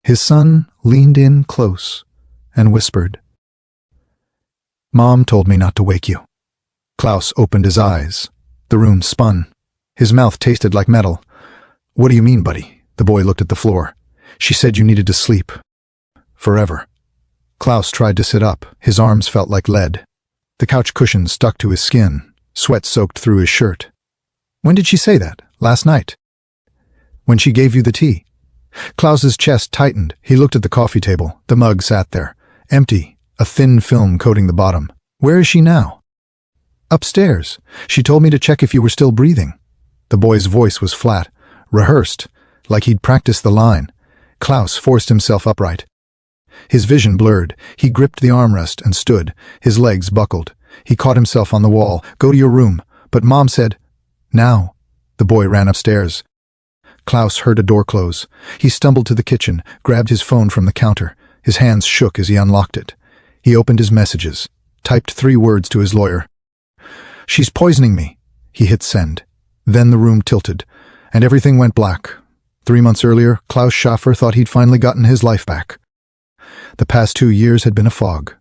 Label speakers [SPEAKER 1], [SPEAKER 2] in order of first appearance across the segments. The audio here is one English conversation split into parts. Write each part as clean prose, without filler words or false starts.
[SPEAKER 1] His son leaned in close and whispered, "Mom told me not to wake you." Klaus opened his eyes. The room spun. His mouth tasted like metal. "What do you mean, buddy?" The boy looked at the floor. "She said you needed to sleep. Forever." Klaus tried to sit up. His arms felt like lead. The couch cushions stuck to his skin. Sweat soaked through his shirt. "When did she say that? Last night?" "When she gave you the tea." Klaus's chest tightened. He looked at the coffee table. The mug sat there, empty, a thin film coating the bottom. "Where is she now?" "Upstairs. She told me to check if you were still breathing." The boy's voice was flat, rehearsed, like he'd practiced the line. Klaus forced himself upright. His vision blurred. He gripped the armrest and stood. His legs buckled. He caught himself on the wall. "Go to your room." But Mom said, "Now." The boy ran upstairs. Klaus heard a door close. He stumbled to the kitchen, grabbed his phone from the counter. His hands shook as he unlocked it. He opened his messages, typed 3 words to his lawyer. "She's poisoning me." He hit send. Then the room tilted, and everything went black. 3 months earlier, Klaus Schaffer thought he'd finally gotten his life back. The past 2 years had been a fog.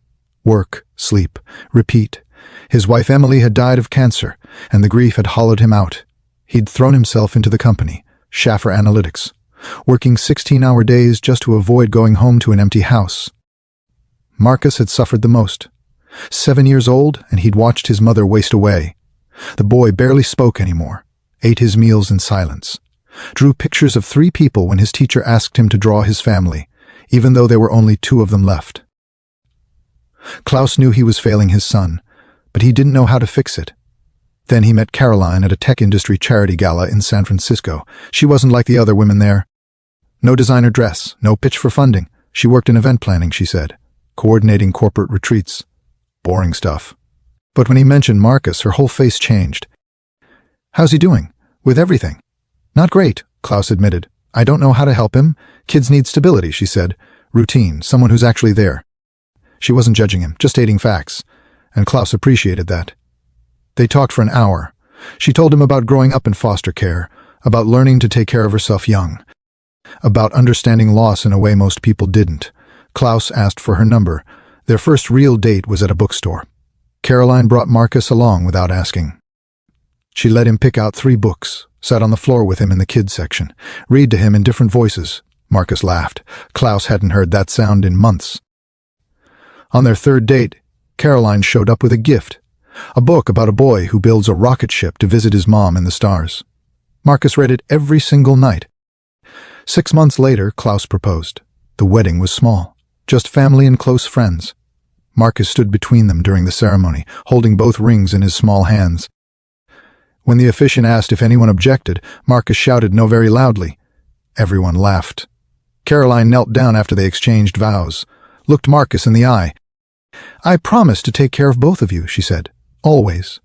[SPEAKER 1] Work, sleep, repeat. His wife Emily had died of cancer, and the grief had hollowed him out. He'd thrown himself into the company, Schaffer Analytics, working 16-hour days just to avoid going home to an empty house. Marcus had suffered the most. 7 years old, and he'd watched his mother waste away. The boy barely spoke anymore, ate his meals in silence, drew pictures of 3 people when his teacher asked him to draw his family, even though there were only 2 of them left. Klaus knew he was failing his son, but he didn't know how to fix it. Then he met Caroline at a tech industry charity gala in San Francisco. She wasn't like the other women there. No designer dress, no pitch for funding. She worked in event planning, she said, coordinating corporate retreats. Boring stuff. But when he mentioned Marcus, her whole face changed. "How's he doing? With everything?" "Not great," Klaus admitted. "I don't know how to help him. Kids need stability," she said. "Routine, someone who's actually there." She wasn't judging him, just stating facts, and Klaus appreciated that. They talked for an hour. She told him about growing up in foster care, about learning to take care of herself young, about understanding loss in a way most people didn't. Klaus asked for her number. Their first real date was at a bookstore. Caroline brought Marcus along without asking. She let him pick out 3 books, sat on the floor with him in the kids section, read to him in different voices. Marcus laughed. Klaus hadn't heard that sound in months. On their 3rd date, Caroline showed up with a gift, a book about a boy who builds a rocket ship to visit his mom in the stars. Marcus read it every single night. 6 months later, Klaus proposed. The wedding was small, just family and close friends. Marcus stood between them during the ceremony, holding both rings in his small hands. When the officiant asked if anyone objected, Marcus shouted no very loudly. Everyone laughed. Caroline knelt down after they exchanged vows, looked Marcus in the eye. "I promise to take care of both of you," she said. "Always."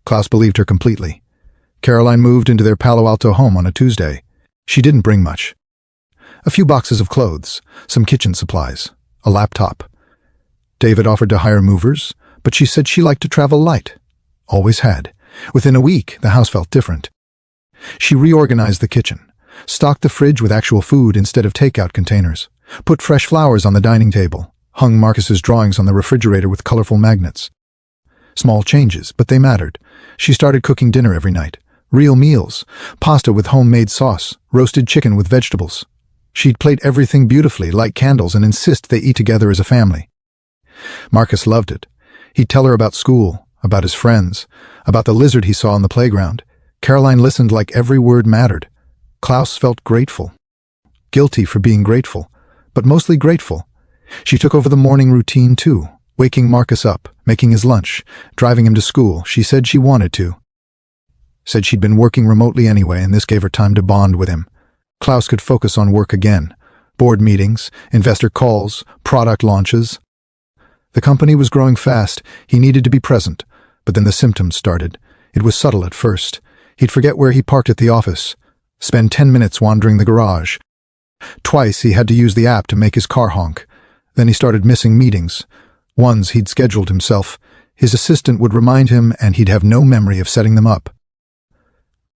[SPEAKER 1] Klaus believed her completely. Caroline moved into their Palo Alto home on a Tuesday. She didn't bring much. A few boxes of clothes, some kitchen supplies, a laptop. David offered to hire movers, but she said she liked to travel light. Always had. Within a week, the house felt different. She reorganized the kitchen, stocked the fridge with actual food instead of takeout containers, put fresh flowers on the dining table, hung Marcus's drawings on the refrigerator with colorful magnets. Small changes, but they mattered. She started cooking dinner every night. Real meals, pasta with homemade sauce, roasted chicken with vegetables. She'd plate everything beautifully, light candles, and insist they eat together as a family. Marcus loved it. He'd tell her about school, about his friends, about the lizard he saw on the playground. Caroline listened like every word mattered. Klaus felt grateful. Guilty for being grateful, but mostly grateful. She took over the morning routine too, waking Marcus up, making his lunch, driving him to school. She said she wanted to. Said she'd been working remotely anyway, and this gave her time to bond with him. Klaus could focus on work again. Board meetings, investor calls, product launches. The company was growing fast. He needed to be present. But then the symptoms started. It was subtle at first. He'd forget where he parked at the office, spend 10 minutes wandering the garage. Twice he had to use the app to make his car honk. Then he started missing meetings. Ones he'd scheduled himself. His assistant would remind him, and he'd have no memory of setting them up.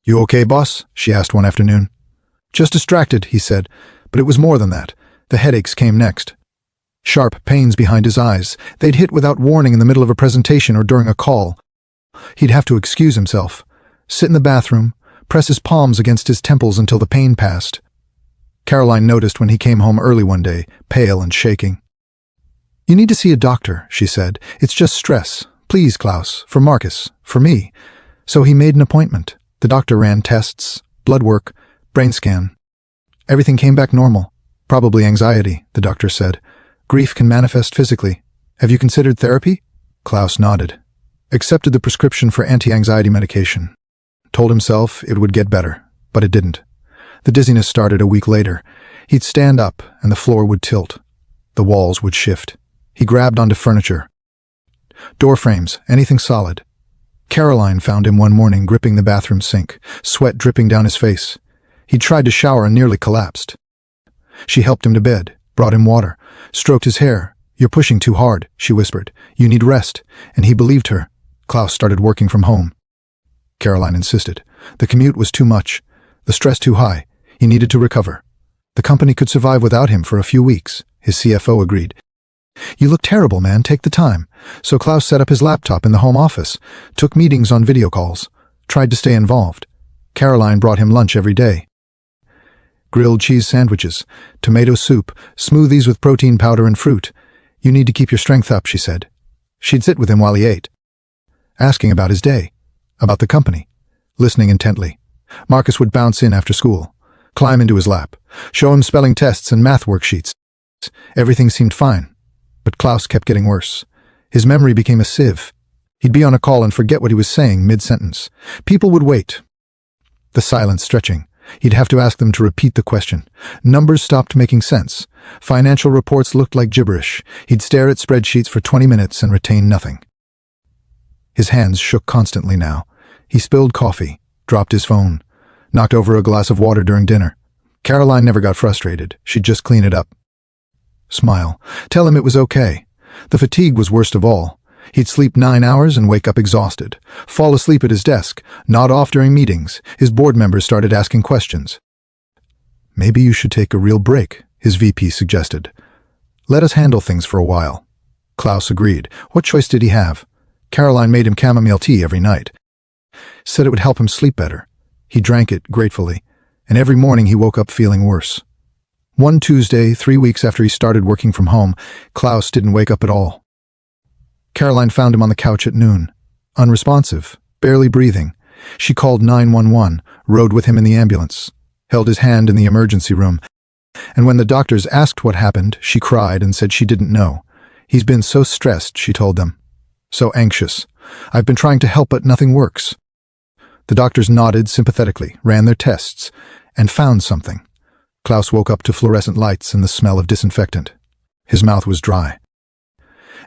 [SPEAKER 1] "You okay, boss?" she asked one afternoon. "Just distracted," he said, but it was more than that. The headaches came next. Sharp pains behind his eyes. They'd hit without warning in the middle of a presentation or during a call. He'd have to excuse himself, sit in the bathroom, press his palms against his temples until the pain passed. Caroline noticed when he came home early one day, pale and shaking. "You need to see a doctor," she said. "It's just stress. Please, Klaus, for Marcus, for me." So he made an appointment. The doctor ran tests, blood work, brain scan. Everything came back normal. "Probably anxiety," the doctor said. "Grief can manifest physically. Have you considered therapy?" Klaus nodded. Accepted the prescription for anti-anxiety medication. Told himself it would get better, but it didn't. The dizziness started a week later. He'd stand up, and the floor would tilt. The walls would shift. He grabbed onto furniture. Door frames, anything solid. Caroline found him one morning gripping the bathroom sink, sweat dripping down his face. He'd tried to shower and nearly collapsed. She helped him to bed, brought him water, stroked his hair. "You're pushing too hard," she whispered. "You need rest." And he believed her. Klaus started working from home. Caroline insisted. The commute was too much, the stress too high. He needed to recover. The company could survive without him for a few weeks, his CFO agreed. "You look terrible, man. Take the time." So Klaus set up his laptop in the home office, took meetings on video calls, tried to stay involved. Caroline brought him lunch every day. Grilled cheese sandwiches, tomato soup, smoothies with protein powder and fruit. "You need to keep your strength up," she said. She'd sit with him while he ate, asking about his day, about the company, listening intently. Marcus would bounce in after school, climb into his lap, show him spelling tests and math worksheets. Everything seemed fine, but Klaus kept getting worse. His memory became a sieve. He'd be on a call and forget what he was saying mid-sentence. People would wait. The silence stretching. He'd have to ask them to repeat the question. Numbers stopped making sense. Financial reports looked like gibberish. He'd stare at spreadsheets for 20 minutes and retain nothing. His hands shook constantly now. He spilled coffee, dropped his phone, knocked over a glass of water during dinner. Caroline never got frustrated. She'd just clean it up. Smile. Tell him it was okay. The fatigue was worst of all. He'd sleep 9 hours and wake up exhausted. Fall asleep at his desk, nod off during meetings. His board members started asking questions. "Maybe you should take a real break," his VP suggested. "Let us handle things for a while." Klaus agreed. What choice did he have? Caroline made him chamomile tea every night. Said it would help him sleep better. He drank it gratefully, and every morning he woke up feeling worse. One Tuesday, 3 weeks after he started working from home, Klaus didn't wake up at all. Caroline found him on the couch at noon, unresponsive, barely breathing. She called 911, rode with him in the ambulance, held his hand in the emergency room, and when the doctors asked what happened, she cried and said she didn't know. "He's been so stressed," she told them. "So anxious. I've been trying to help, but nothing works." The doctors nodded sympathetically, ran their tests, and found something. Klaus woke up to fluorescent lights and the smell of disinfectant. His mouth was dry.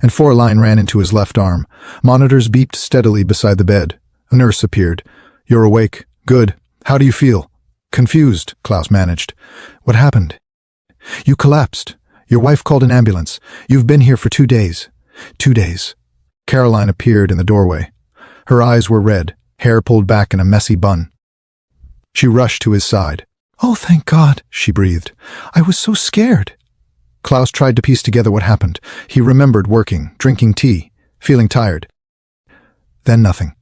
[SPEAKER 1] And 4 line ran into his left arm. Monitors beeped steadily beside the bed. A nurse appeared. "You're awake. Good. How do you feel?" "Confused," Klaus managed. "What happened?" "You collapsed. Your wife called an ambulance. You've been here for 2 days. 2 days. Caroline appeared in the doorway. Her eyes were red, hair pulled back in a messy bun. She rushed to his side. "Oh, thank God," she breathed. "I was so scared." Klaus tried to piece together what happened. He remembered working, drinking tea, feeling tired. Then nothing.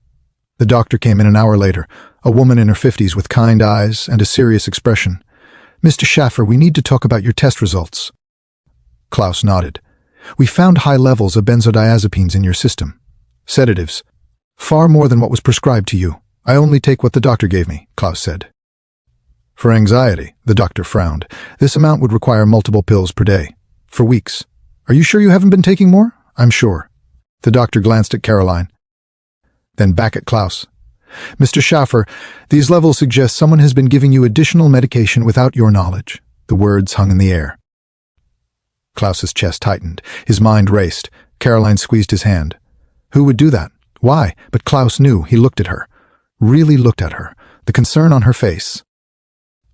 [SPEAKER 1] The doctor came in an hour later, a woman in her 50s with kind eyes and a serious expression. "Mr. Schaffer, we need to talk about your test results." Klaus nodded. "We found high levels of benzodiazepines in your system. Sedatives. Far more than what was prescribed to you. I only take what the doctor gave me," Klaus said. "For anxiety," the doctor frowned. "This amount would require multiple pills per day. For weeks. Are you sure you haven't been taking more?" "I'm sure." The doctor glanced at Caroline. Then back at Klaus. "Mr. Schaffer, these levels suggest someone has been giving you additional medication without your knowledge." The words hung in the air. Klaus's chest tightened. His mind raced. Caroline squeezed his hand. Who would do that? Why? But Klaus knew. He looked at her. Really looked at her. The concern on her face.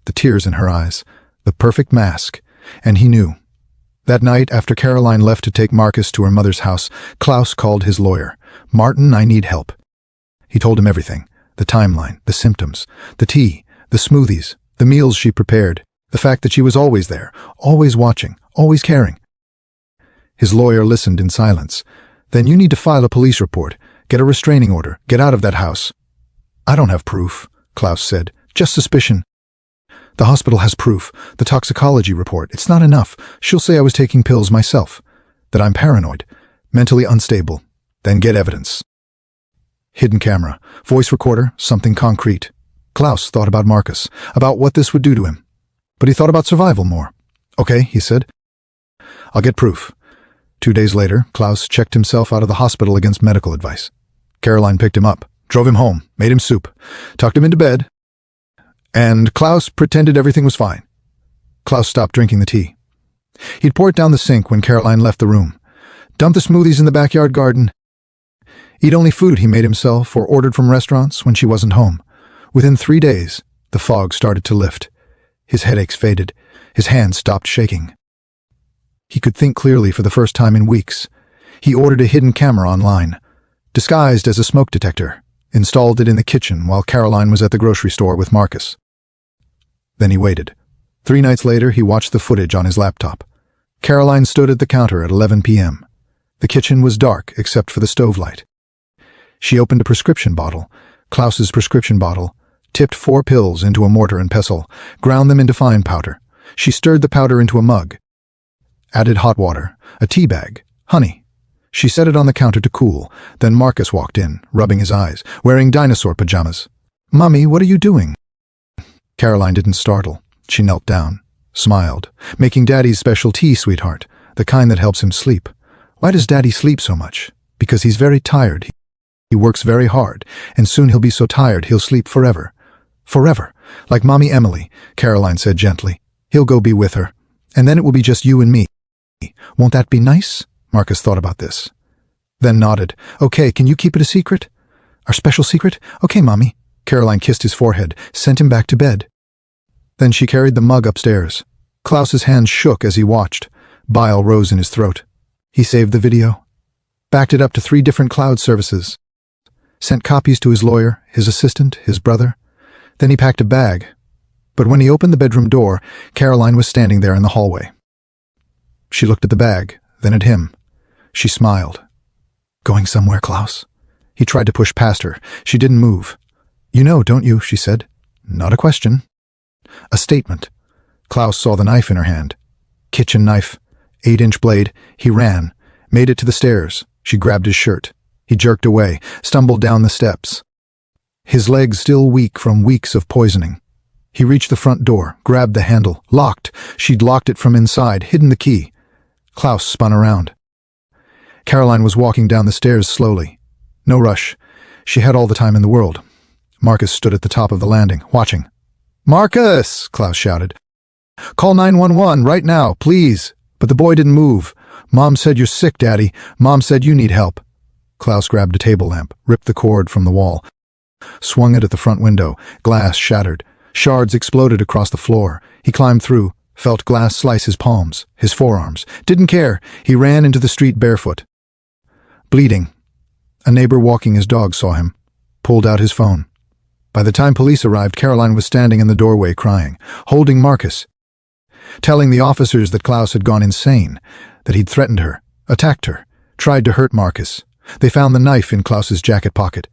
[SPEAKER 1] The tears in her eyes. The perfect mask. And he knew. That night, after Caroline left to take Marcus to her mother's house, Klaus called his lawyer. "Martin, I need help." He told him everything. The timeline, the symptoms, the tea, the smoothies, the meals she prepared. The fact that she was always there, always watching, always caring. His lawyer listened in silence. Then you need to file a police report, get a restraining order, get out of that house. I don't have proof, Klaus said. Just suspicion. The hospital has proof, the toxicology report. It's not enough. She'll say I was taking pills myself, that I'm paranoid, mentally unstable. Then get evidence. Hidden camera, voice recorder, something concrete. Klaus thought about Marcus, about what this would do to him. But he thought about survival more. Okay, he said. I'll get proof. 2 days later, Klaus checked himself out of the hospital against medical advice. Caroline picked him up, drove him home, made him soup, tucked him into bed, and Klaus pretended everything was fine. Klaus stopped drinking the tea. He'd pour it down the sink when Caroline left the room, dumped the smoothies in the backyard garden, eat only food he made himself or ordered from restaurants when she wasn't home. Within 3 days, the fog started to lift. His headaches faded. His hands stopped shaking. He could think clearly for the first time in weeks. He ordered a hidden camera online, disguised as a smoke detector, installed it in the kitchen while Caroline was at the grocery store with Marcus. Then he waited. 3 nights later, he watched the footage on his laptop. Caroline stood at the counter at 11 p.m. The kitchen was dark except for the stove light. She opened a prescription bottle, Klaus's prescription bottle, tipped 4 pills into a mortar and pestle, ground them into fine powder. She stirred the powder into a mug, added hot water, a tea bag, honey. She set it on the counter to cool. Then Marcus walked in, rubbing his eyes, wearing dinosaur pajamas. "Mommy, what are you doing?" Caroline didn't startle. She knelt down, smiled, making Daddy's special tea, sweetheart, the kind that helps him sleep. Why does Daddy sleep so much? Because he's very tired. He works very hard, and soon he'll be so tired he'll sleep forever. Forever. Like Mommy Emily, Caroline said gently. He'll go be with her, and then it will be just you and me. Won't that be nice? Marcus thought about this, then nodded. Okay, can you keep it a secret? Our special secret? Okay, Mommy. Caroline kissed his forehead, sent him back to bed. Then she carried the mug upstairs. Klaus's hands shook as he watched. Bile rose in his throat. He saved the video, backed it up to 3 different cloud services, sent copies to his lawyer, his assistant, his brother. Then he packed a bag. But when he opened the bedroom door, Caroline was standing there in the hallway. She looked at the bag, then at him. She smiled. Going somewhere, Klaus? He tried to push past her. She didn't move. You know, don't you? She said. Not a question. A statement. Klaus saw the knife in her hand. Kitchen knife. 8-inch blade. He ran, made it to the stairs. She grabbed his shirt. He jerked away, stumbled down the steps. His legs still weak from weeks of poisoning. He reached the front door, grabbed the handle. Locked. She'd locked it from inside, hidden the key. Klaus spun around. Caroline was walking down the stairs slowly. No rush. She had all the time in the world. Marcus stood at the top of the landing, watching. "Marcus!" Klaus shouted. "Call 911 right now, please." But the boy didn't move. "Mom said you're sick, Daddy. Mom said you need help." Klaus grabbed a table lamp, ripped the cord from the wall, swung it at the front window. Glass shattered. Shards exploded across the floor. He climbed through, felt glass slice his palms, his forearms. Didn't care. He ran into the street barefoot. Bleeding. A neighbor walking his dog saw him, pulled out his phone. By the time police arrived, Caroline was standing in the doorway crying, holding Marcus, telling the officers that Klaus had gone insane, that he'd threatened her, attacked her, tried to hurt Marcus. They found the knife in Klaus's jacket pocket.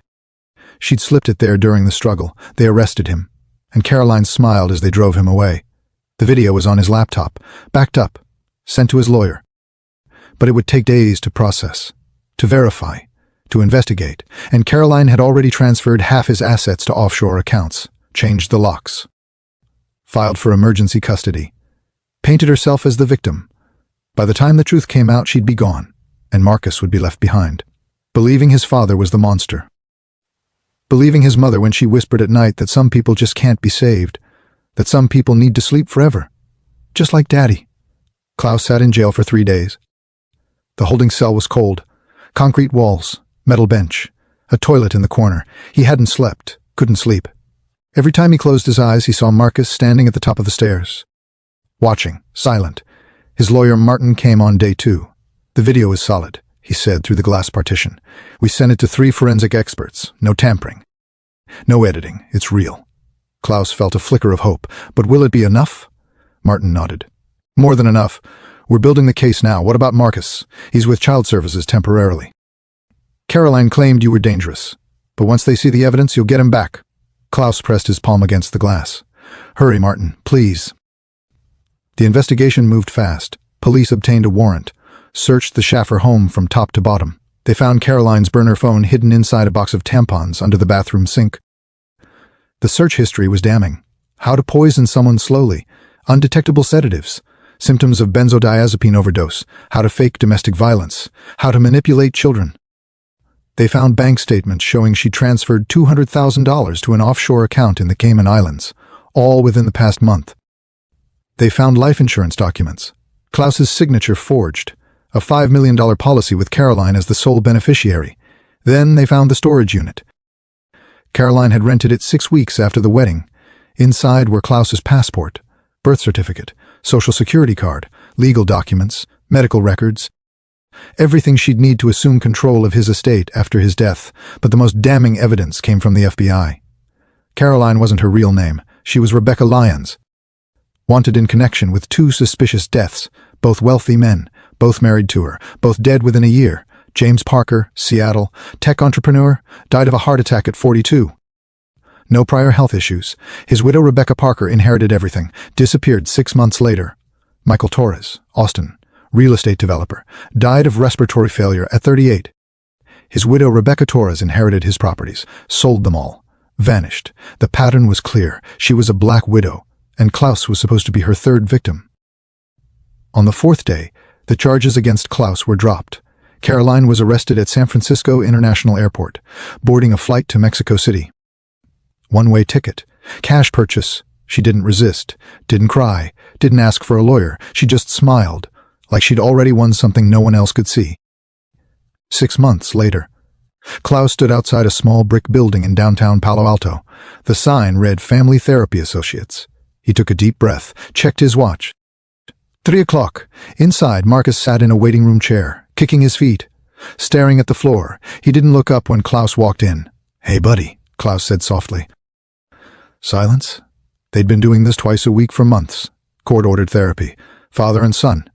[SPEAKER 1] She'd slipped it there during the struggle. They arrested him, and Caroline smiled as they drove him away. The video was on his laptop, backed up, sent to his lawyer. But it would take days to process, to verify, to investigate, and Caroline had already transferred half his assets to offshore accounts, changed the locks, filed for emergency custody, painted herself as the victim. By the time the truth came out, she'd be gone, and Marcus would be left behind, believing his father was the monster, believing his mother when she whispered at night that some people just can't be saved, that some people need to sleep forever, just like Daddy. Klaus sat in jail for 3 days. The holding cell was cold, concrete walls, metal bench, a toilet in the corner. He hadn't slept, couldn't sleep. Every time he closed his eyes, he saw Marcus standing at the top of the stairs, watching, silent. His lawyer Martin came on day 2. "The video is solid," he said through the glass partition. "We sent it to 3 forensic experts. No tampering. No editing. It's real." Klaus felt a flicker of hope. But will it be enough? Martin nodded. More than enough. We're building the case now. What about Marcus? He's with child services temporarily. Caroline claimed you were dangerous, but once they see the evidence, you'll get him back. Klaus pressed his palm against the glass. Hurry, Martin, please. The investigation moved fast. Police obtained a warrant, searched the Schaffer home from top to bottom. They found Caroline's burner phone hidden inside a box of tampons under the bathroom sink. The search history was damning. How to poison someone slowly, undetectable sedatives, symptoms of benzodiazepine overdose, how to fake domestic violence, how to manipulate children. They found bank statements showing she transferred $200,000 to an offshore account in the Cayman Islands, all within the past month. They found life insurance documents, Klaus's signature forged, a $5 million policy with Caroline as the sole beneficiary. Then they found the storage unit. Caroline had rented it 6 weeks after the wedding. Inside were Klaus's passport, birth certificate, social security card, legal documents, medical records, everything she'd need to assume control of his estate after his death, but the most damning evidence came from the FBI. Caroline wasn't her real name. She was Rebecca Lyons, wanted in connection with 2 suspicious deaths, both wealthy men, both married to her, both dead within a year. James Parker, Seattle, tech entrepreneur, died of a heart attack at 42. No prior health issues. His widow Rebecca Parker inherited everything, disappeared 6 months later. Michael Torres, Austin, real estate developer, died of respiratory failure at 38. His widow Rebecca Torres inherited his properties, sold them all, vanished. The pattern was clear. She was a black widow, and Klaus was supposed to be her 3rd victim. On the 4th day, the charges against Klaus were dropped. Caroline was arrested at San Francisco International Airport, boarding a flight to Mexico City. One-way ticket, cash purchase. She didn't resist, didn't cry, didn't ask for a lawyer. She just smiled, like she'd already won something no one else could see. 6 months later, Klaus stood outside a small brick building in downtown Palo Alto. The sign read Family Therapy Associates. He took a deep breath, checked his watch. 3 o'clock. Inside, Marcus sat in a waiting room chair, kicking his feet, staring at the floor. He didn't look up when Klaus walked in. "Hey, buddy," Klaus said softly. Silence. They'd been doing this twice a week for months. Court-ordered therapy. Father and son.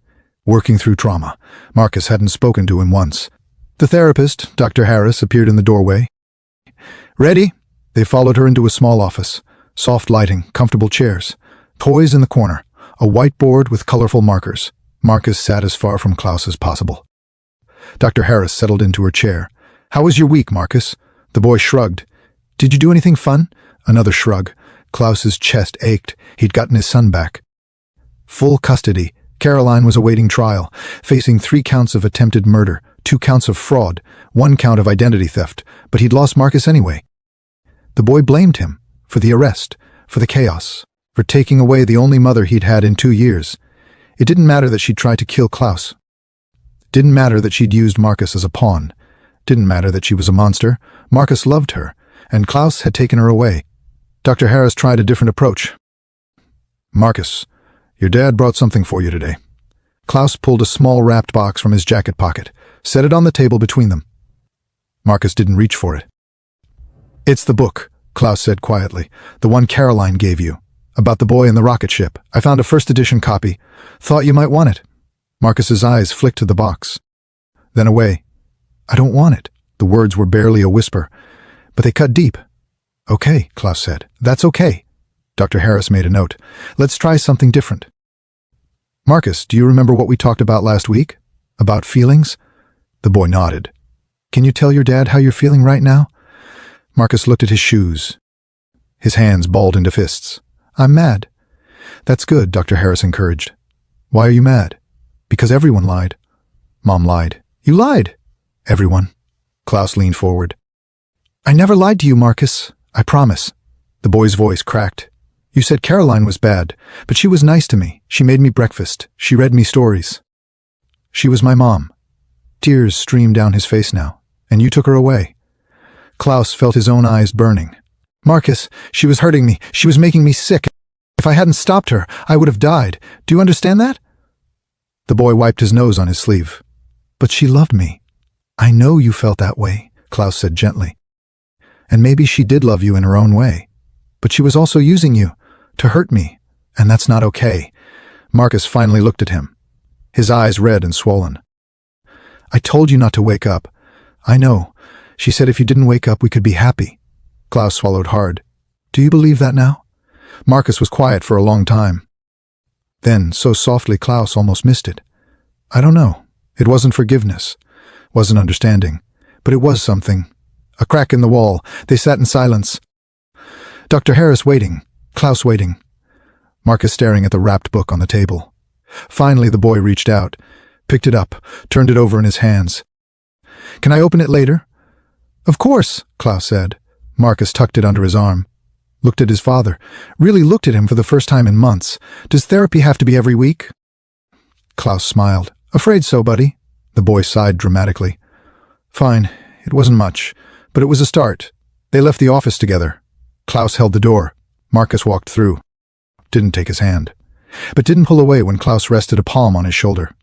[SPEAKER 1] Working through trauma. Marcus hadn't spoken to him once. The therapist, Dr. Harris, appeared in the doorway. "Ready?" They followed her into a small office. Soft lighting, comfortable chairs. Toys in the corner. A whiteboard with colorful markers. Marcus sat as far from Klaus as possible. Dr. Harris settled into her chair. "How was your week, Marcus?" The boy shrugged. "Did you do anything fun?" Another shrug. Klaus's chest ached. He'd gotten his son back. Full custody. Caroline was awaiting trial, facing 3 counts of attempted murder, 2 counts of fraud, 1 count of identity theft, but he'd lost Marcus anyway. The boy blamed him for the arrest, for the chaos, for taking away the only mother he'd had in 2 years. It didn't matter that she'd tried to kill Klaus. Didn't matter that she'd used Marcus as a pawn. Didn't matter that she was a monster. Marcus loved her, and Klaus had taken her away. Dr. Harris tried a different approach. "Marcus, your dad brought something for you today." Klaus pulled a small wrapped box from his jacket pocket, set it on the table between them. Marcus didn't reach for it. "It's the book," Klaus said quietly, "the one Caroline gave you, about the boy in the rocket ship. I found a first edition copy. Thought you might want it." Marcus's eyes flicked to the box, then away. "I don't want it." The words were barely a whisper, but they cut deep. "Okay," Klaus said. "That's okay." Dr. Harris made a note. "Let's try something different." "Marcus, do you remember what we talked about last week? About feelings?" The boy nodded. "Can you tell your dad how you're feeling right now?" Marcus looked at his shoes. His hands balled into fists. "I'm mad." "That's good," Dr. Harris encouraged. "Why are you mad?" "Because everyone lied." "Mom lied." "You lied." "Everyone." Klaus leaned forward. "I never lied to you, Marcus. I promise." The boy's voice cracked. "You said Caroline was bad, but she was nice to me. She made me breakfast. She read me stories. She was my mom." Tears streamed down his face now. "And you took her away." Klaus felt his own eyes burning. "Marcus, she was hurting me. She was making me sick. If I hadn't stopped her, I would have died. Do you understand that?" The boy wiped his nose on his sleeve. "But she loved me." "I know you felt that way," Klaus said gently. "And maybe she did love you in her own way. But she was also using you to hurt me, and that's not okay. Marcus finally looked at him, his eyes red and swollen. "I told you not to wake up." "I know. She said if you didn't wake up, we could be happy." Klaus swallowed hard. "Do you believe that now?" Marcus was quiet for a long time. Then, so softly, Klaus almost missed it. "I don't know. It wasn't forgiveness, wasn't understanding, but it was something. A crack in the wall. They sat in silence. Dr. Harris waiting, Klaus waiting, Marcus staring at the wrapped book on the table. Finally, the boy reached out, picked it up, turned it over in his hands. "Can I open it later?" "Of course," Klaus said. Marcus tucked it under his arm, looked at his father, really looked at him for the first time in months. "Does therapy have to be every week?" Klaus smiled. "Afraid so, buddy." The boy sighed dramatically. "Fine, it wasn't much, but it was a start." They left the office together. Klaus held the door. Marcus walked through. Didn't take his hand, but didn't pull away when Klaus rested a palm on his shoulder.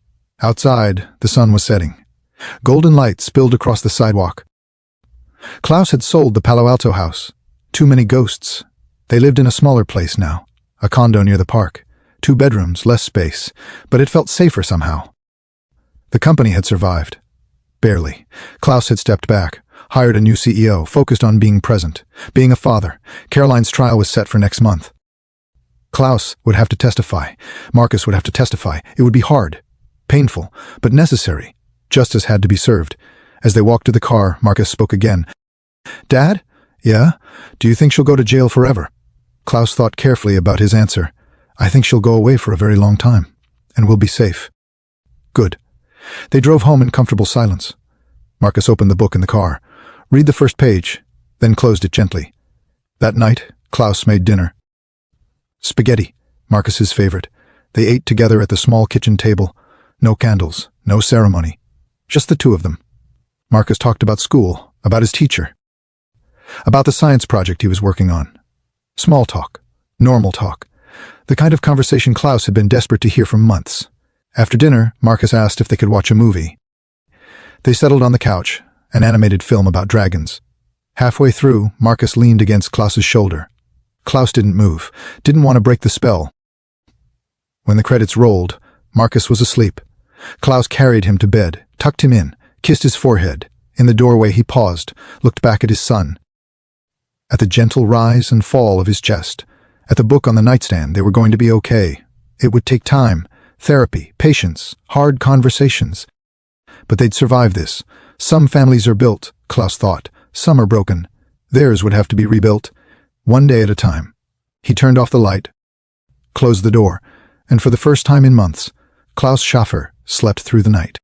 [SPEAKER 1] Outside, the sun was setting. Golden light spilled across the sidewalk. Klaus had sold the Palo Alto house. Too many ghosts. They lived in a smaller place now, a condo near the park. 2 bedrooms, less space, but it felt safer somehow. The company had survived. Barely. Klaus had stepped back, hired a new CEO, focused on being present, being a father. Caroline's trial was set for next month. Klaus would have to testify. Marcus would have to testify. It would be hard, painful, but necessary. Justice had to be served. As they walked to the car, Marcus spoke again. "Dad?" "Yeah? Do you think she'll go to jail forever?" Klaus thought carefully about his answer. "I think she'll go away for a very long time, and we'll be safe." "Good." They drove home in comfortable silence. Marcus opened the book in the car. "Read the first page," then closed it gently. That night, Klaus made dinner. Spaghetti, Marcus's favorite. They ate together at the small kitchen table. No candles, no ceremony. Just the 2 of them. Marcus talked about school, about his teacher, about the science project he was working on. Small talk, normal talk. The kind of conversation Klaus had been desperate to hear for months. After dinner, Marcus asked if they could watch a movie. They settled on the couch, an animated film about dragons. Halfway through, Marcus leaned against Klaus's shoulder. Klaus didn't move, didn't want to break the spell. When the credits rolled, Marcus was asleep. Klaus carried him to bed, tucked him in, kissed his forehead. In the doorway he paused, looked back at his son. At the gentle rise and fall of his chest. At the book on the nightstand, they were going to be okay. It would take time, therapy, patience, hard conversations. But they'd survive this. Some families are built, Klaus thought. Some are broken. Theirs would have to be rebuilt, one day at a time. He turned off the light, closed the door, and for the first time in months, Klaus Schaffer slept through the night.